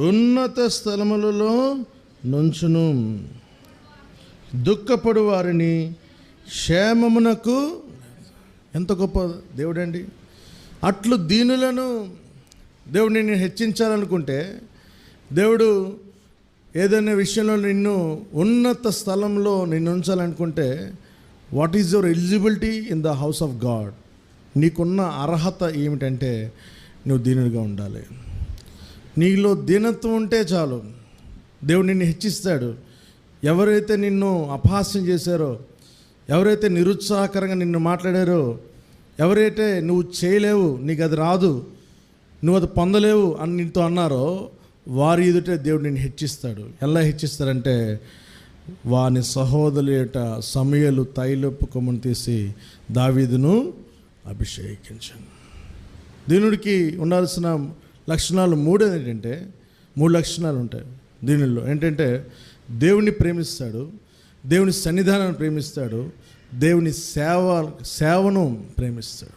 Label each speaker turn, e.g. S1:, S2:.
S1: ఉన్నత స్థలములలో నుంచును, దుఃఖపడు వారిని క్షేమమునకు. ఎంత గొప్ప దేవుడండి! అట్లు దీనులను దేవుడు నిన్ను హెచ్చించాలనుకుంటే, దేవుడు ఏదైనా విషయంలో నిన్ను ఉన్నత స్థలంలో నిన్ను ఉంచాలనుకుంటే, what is your eligibility in the house of God? నీకున్న అర్హత ఏమిటంటే నువ్వు దీనుడిగా ఉండాలి. నీలో దీనత్వం ఉంటే చాలు, దేవుడు నిన్ను హెచ్చిస్తాడు. ఎవరైతే నిన్ను అపహాస్యం చేశారో, ఎవరైతే నిరుత్సాహకరంగా నిన్ను మాట్లాడారో, ఎవరైతే నువ్వు చేయలేవు, నీకు అది రాదు, నువ్వు అది పొందలేవు అని నీతో అన్నారో, వారి ఎదుటే దేవుడు నిన్ను హెచ్చిస్తాడు. ఎలా హెచ్చిస్తాడంటే, వాని సహోదరుల యొక్క సమయలు తైలపు కొమ్మను తీసి దావీదును అభిషేకించాను. దీనుడికి ఉండాల్సిన లక్షణాలు ఏంటంటే, 3 లక్షణాలు ఉంటాయి దీనిలో. ఏంటంటే, దేవుని ప్రేమిస్తాడు, దేవుని సన్నిధానాన్ని ప్రేమిస్తాడు, దేవుని సేవను ప్రేమిస్తాడు.